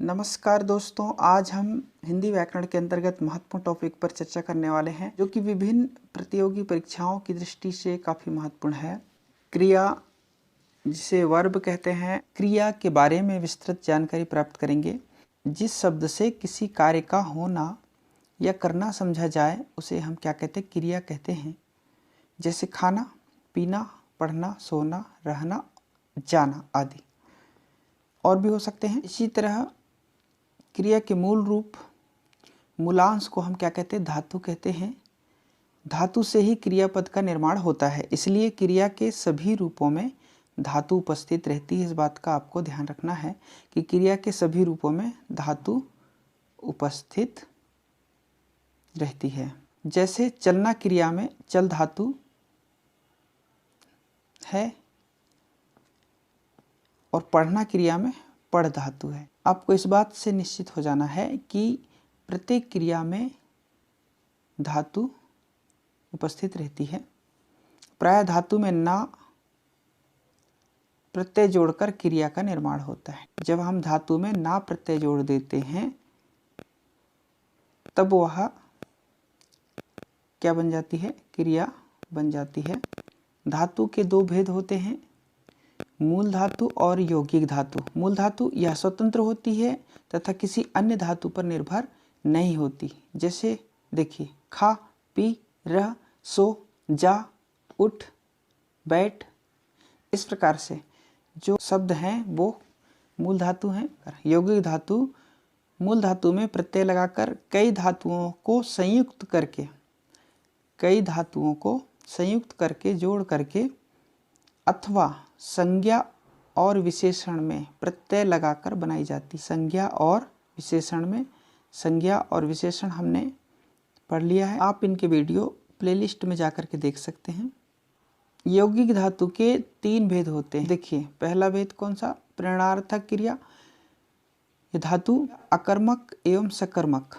नमस्कार दोस्तों, आज हम हिंदी व्याकरण के अंतर्गत महत्वपूर्ण टॉपिक पर चर्चा करने वाले हैं जो कि विभिन्न प्रतियोगी परीक्षाओं की दृष्टि से काफ़ी महत्वपूर्ण है। क्रिया, जिसे वर्ब कहते हैं, क्रिया के बारे में विस्तृत जानकारी प्राप्त करेंगे। जिस शब्द से किसी कार्य का होना या करना समझा जाए उसे हम क्या कहते हैं? क्रिया कहते हैं। जैसे खाना, पीना, पढ़ना, सोना, रहना, जाना आदि और भी हो सकते हैं। इसी तरह क्रिया के मूल रूप, मूलांश को हम क्या कहते हैं? धातु कहते हैं। धातु से ही क्रियापद का निर्माण होता है, इसलिए क्रिया के सभी रूपों में धातु उपस्थित रहती है। इस बात का आपको ध्यान रखना है कि क्रिया के सभी रूपों में धातु उपस्थित रहती है। जैसे चलना क्रिया में चल धातु है और पढ़ना क्रिया में पढ़ धातु है। आपको इस बात से निश्चित हो जाना है कि प्रत्येक क्रिया में धातु उपस्थित रहती है। प्राय धातु में ना प्रत्यय जोड़कर क्रिया का निर्माण होता है। जब हम धातु में ना प्रत्यय जोड़ देते हैं तब वह क्या बन जाती है? क्रिया बन जाती है। धातु के दो भेद होते हैं, मूल धातु और यौगिक धातु। मूल धातु यह स्वतंत्र होती है तथा किसी अन्य धातु पर निर्भर नहीं होती। जैसे देखिए, खा, पी, रह, सो, जा, उठ, बैठ, इस प्रकार से जो शब्द हैं वो मूल धातु हैं। यौगिक धातु मूल धातु में प्रत्यय लगाकर कई धातुओं को संयुक्त करके जोड़ करके अथवा संज्ञा और विशेषण में प्रत्यय लगाकर बनाई जाती। संज्ञा और विशेषण हमने पढ़ लिया है। आप इनके वीडियो प्लेलिस्ट में जाकर के देख सकते हैं। यौगिक धातु के तीन भेद होते हैं। देखिए, पहला भेद कौन सा? प्रेरणार्थक क्रिया। ये धातु अकर्मक एवं सकर्मक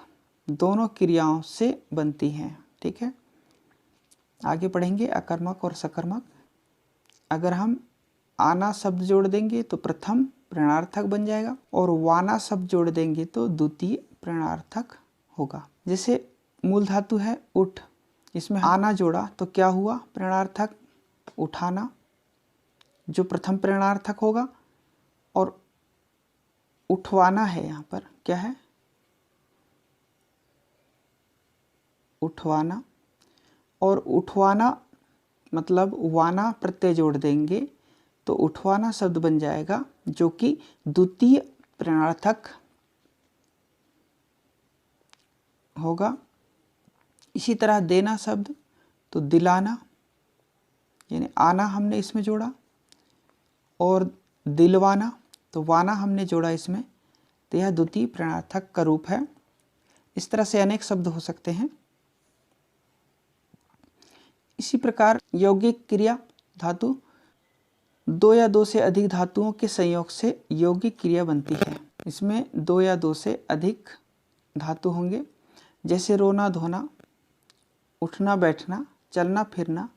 दोनों क्रियाओं से बनती हैं। ठीक है, आगे पढ़ेंगे अकर्मक और सकर्मक। अगर हम आना शब्द जोड़ देंगे तो प्रथम प्रेरणार्थक बन जाएगा और वाना शब्द जोड़ देंगे तो द्वितीय प्रेरणार्थक होगा। जैसे मूल धातु है उठ, इसमें आना जोड़ा तो क्या हुआ? प्रेरणार्थक उठाना, जो प्रथम प्रेरणार्थक होगा। और उठवाना है, यहाँ पर क्या है? उठवाना। और उठवाना मतलब वाना प्रत्यय जोड़ देंगे तो उठवाना शब्द बन जाएगा, जो कि द्वितीय प्रेरणार्थक होगा। इसी तरह देना शब्द तो दिलाना, यानी आना हमने इसमें जोड़ा, और दिलवाना तो वाना हमने जोड़ा इसमें, तो यह द्वितीय प्रेरणार्थक का रूप है। इस तरह से अनेक शब्द हो सकते हैं। इसी प्रकार यौगिक क्रिया धातु दो या दो से अधिक धातुओं के संयोग से यौगिक क्रिया बनती है। इसमें दो या दो से अधिक धातु होंगे। जैसे रोना धोना, उठना बैठना, चलना फिरना,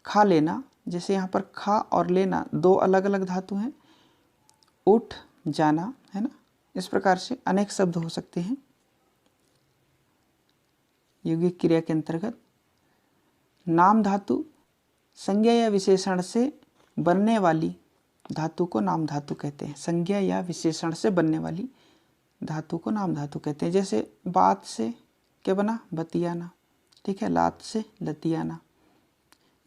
खा लेना। जैसे यहाँ पर खा और लेना दो अलग अलग धातु हैं। उठ जाना, है ना। इस प्रकार से अनेक शब्द हो सकते हैं यौगिक क्रिया के अंतर्गत। नाम धातु संज्ञा या विशेषण से बनने वाली धातु को नाम धातु कहते हैं। संज्ञा या विशेषण से बनने वाली धातु को नाम धातु कहते हैं। जैसे बात से क्या बना? बतियाना। ठीक है, लात से लतियाना।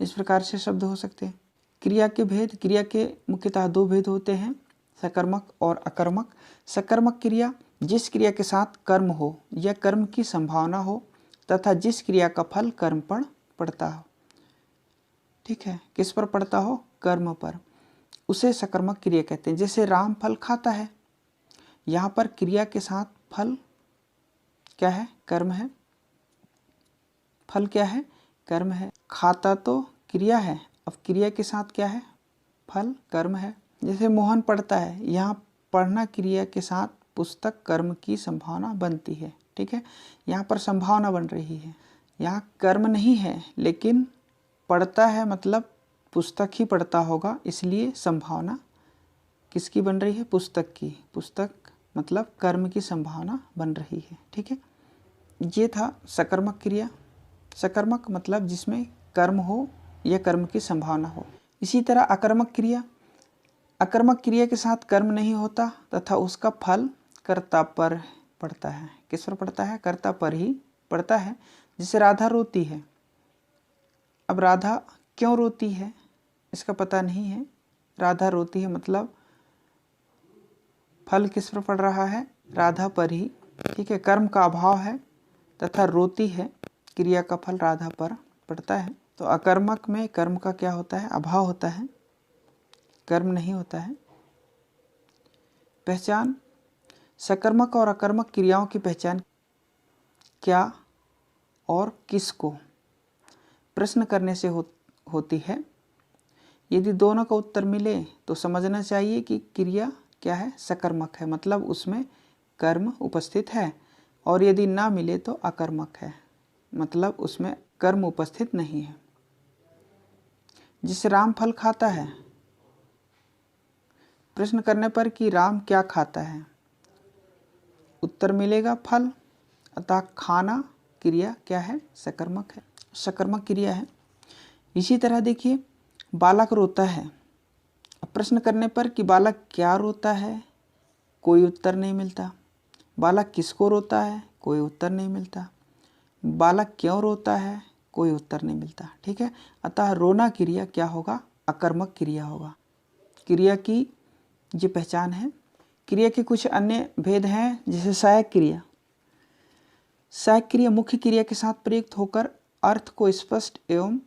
इस प्रकार से शब्द हो सकते हैं। क्रिया के भेद, क्रिया के मुख्यतः दो भेद होते हैं, सकर्मक और अकर्मक। सकर्मक क्रिया जिस क्रिया के साथ कर्म हो या कर्म की संभावना हो तथा जिस क्रिया का फल कर्म पर पड़ता हो। ठीक है, किस पर पड़ता हो? कर्म पर, उसे सकर्मक क्रिया कहते हैं। जैसे राम फल खाता है, यहाँ पर क्रिया के साथ फल क्या है? कर्म है। फल क्या है? कर्म है। खाता तो क्रिया है, अब क्रिया के साथ क्या है? फल कर्म है। जैसे मोहन पढ़ता है, यहाँ पढ़ना क्रिया के साथ पुस्तक कर्म की संभावना बनती है। ठीक है, यहाँ पर संभावना बन रही है, यहाँ कर्म नहीं है, लेकिन पढ़ता है मतलब पुस्तक ही पढ़ता होगा, इसलिए संभावना किसकी बन रही है? पुस्तक की। पुस्तक मतलब कर्म की संभावना बन रही है। ठीक है, ये था सकर्मक क्रिया। सकर्मक मतलब जिसमें कर्म हो या कर्म की संभावना हो। इसी तरह अकर्मक क्रिया, अकर्मक क्रिया के साथ कर्म नहीं होता तथा उसका फल कर्ता पर पड़ता है। किस पर पड़ता है? कर्ता पर ही पड़ता है। जैसे राधा रोती है। अब राधा क्यों रोती है इसका पता नहीं है। राधा रोती है मतलब फल किस पर पड़ रहा है? राधा पर ही। ठीक है, कर्म का अभाव है तथा रोती है, क्रिया का फल राधा पर पड़ता है। तो अकर्मक में कर्म का क्या होता है? अभाव होता है, कर्म नहीं होता है। पहचान, सकर्मक और अकर्मक क्रियाओं की पहचान क्या और किसको प्रश्न करने से होती है। यदि दोनों का उत्तर मिले तो समझना चाहिए कि क्रिया क्या है? सकर्मक है, मतलब उसमें कर्म उपस्थित है। और यदि ना मिले तो अकर्मक है, मतलब उसमें कर्म उपस्थित नहीं है। जिसे राम फल खाता है, प्रश्न करने पर कि राम क्या खाता है, उत्तर मिलेगा फल, अतः खाना क्रिया क्या है? सकर्मक है, सकर्मक क्रिया है। इसी तरह देखिए, बालक रोता है। प्रश्न करने पर कि बालक क्या रोता है, कोई उत्तर नहीं मिलता। बालक किसको रोता है, कोई उत्तर नहीं मिलता। बालक क्यों रोता है, कोई उत्तर नहीं मिलता। ठीक है, अतः रोना क्रिया क्या होगा? अकर्मक क्रिया होगा। क्रिया की ये पहचान है। क्रिया के कुछ अन्य भेद हैं, जैसे सहायक क्रिया। सहायक क्रिया मुख्य क्रिया के साथ प्रयुक्त होकर अर्थ को स्पष्ट एवं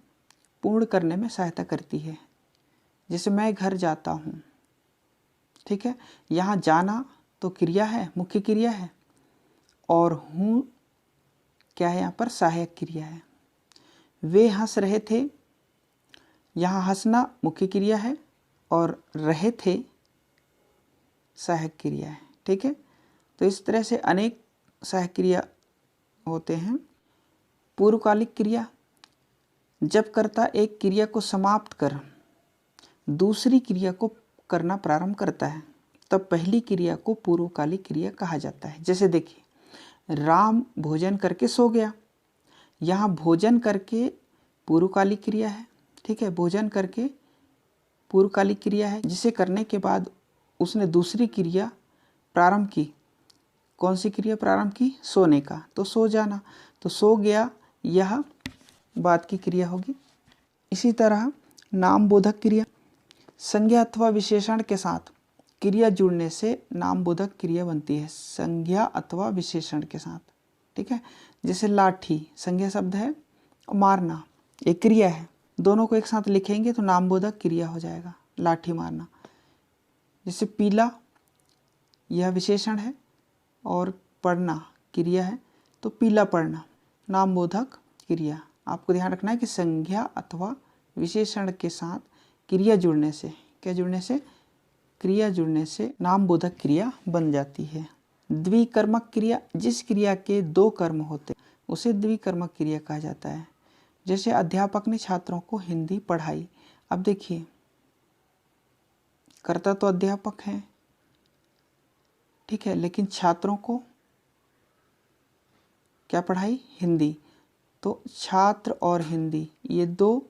पूर्ण करने में सहायता करती है। जैसे मैं घर जाता हूँ। ठीक है, यहाँ जाना तो क्रिया है, मुख्य क्रिया है, और हूँ क्या है? यहाँ पर सहायक क्रिया है। वे हंस रहे थे, यहाँ हंसना मुख्य क्रिया है और रहे थे सहायक क्रिया है। ठीक है, तो इस तरह से अनेक सहायक क्रिया होते हैं। पूर्वकालिक क्रिया, जब कर्ता एक क्रिया को समाप्त कर दूसरी क्रिया को करना प्रारंभ करता है तब पहली क्रिया को पूर्वकालिक क्रिया कहा जाता है। जैसे देखिए, राम भोजन करके सो गया। यहाँ भोजन करके पूर्वकालिक क्रिया है। ठीक है, भोजन करके पूर्वकालिक क्रिया है, जिसे करने के बाद उसने दूसरी क्रिया प्रारंभ की। कौन सी क्रिया प्रारंभ की? सोने का, तो सो जाना, तो सो गया, यह बाद की क्रिया होगी। इसी तरह नाम बोधक क्रिया, संज्ञा अथवा विशेषण के साथ क्रिया जुड़ने से नाम बोधक क्रिया बनती है। संज्ञा अथवा विशेषण के साथ। ठीक है, जैसे लाठी संज्ञा शब्द है, और मारना एक क्रिया है। दोनों को एक साथ लिखेंगे तो नाम बोधक क्रिया हो जाएगा, लाठी मारना। जैसे पीला यह विशेषण है और पढ़ना क्रिया है, तो पीला पढ़ना नाम बोधक क्रिया। आपको ध्यान रखना है कि संज्ञा अथवा विशेषण के साथ क्रिया जुड़ने से, क्या जुड़ने से? क्रिया जुड़ने से नाम बोधक क्रिया बन जाती है। द्विकर्मक क्रिया, जिस क्रिया के दो कर्म होते उसे द्विकर्मक क्रिया कहा जाता है। जैसे अध्यापक ने छात्रों को हिंदी पढ़ाई। अब देखिए, कर्ता तो अध्यापक है, ठीक है, लेकिन छात्रों को क्या पढ़ाई? हिंदी। तो छात्र और हिंदी ये दो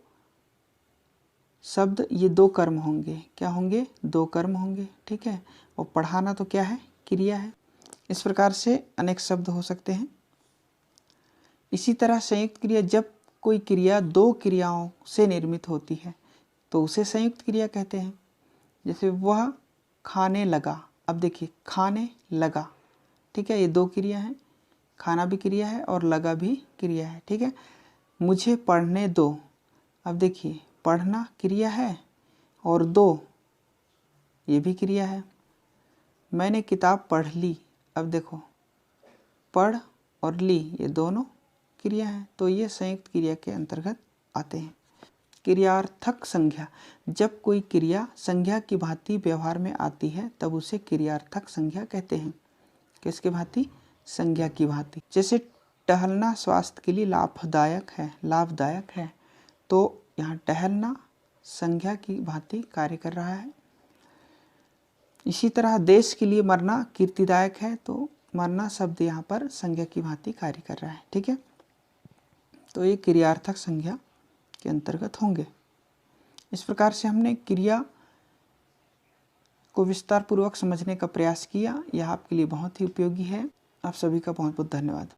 शब्द, ये दो कर्म होंगे। क्या होंगे? दो कर्म होंगे। ठीक है, और पढ़ाना तो क्या है? क्रिया है। इस प्रकार से अनेक शब्द हो सकते हैं। इसी तरह संयुक्त क्रिया, जब कोई क्रिया दो क्रियाओं से निर्मित होती है तो उसे संयुक्त क्रिया कहते हैं। जैसे वह खाने लगा। अब देखिए, खाने लगा, ठीक है, ये दो क्रिया हैं, खाना भी क्रिया है और लगा भी क्रिया है। ठीक है, मुझे पढ़ने दो। अब देखिए, पढ़ना क्रिया है और दो ये भी क्रिया है। मैंने किताब पढ़ ली। अब देखो, पढ़ और ली ये दोनों क्रिया है, तो ये संयुक्त क्रिया के अंतर्गत आते हैं। क्रियार्थक संज्ञा, जब कोई क्रिया संज्ञा की भांति व्यवहार में आती है तब उसे क्रियार्थक संज्ञा कहते हैं। किसके भांति? संज्ञा की भांति। जैसे टहलना स्वास्थ्य के लिए लाभदायक है, तो यहाँ टहलना संज्ञा की भांति कार्य कर रहा है। इसी तरह देश के लिए मरना कीर्तिदायक है, तो मरना शब्द यहाँ पर संज्ञा की भांति कार्य कर रहा है। ठीक है, तो ये क्रियार्थक संज्ञा के अंतर्गत होंगे। इस प्रकार से हमने क्रिया को विस्तार पूर्वक समझने का प्रयास किया। यह आपके लिए बहुत ही उपयोगी है। आप सभी का बहुत बहुत धन्यवाद।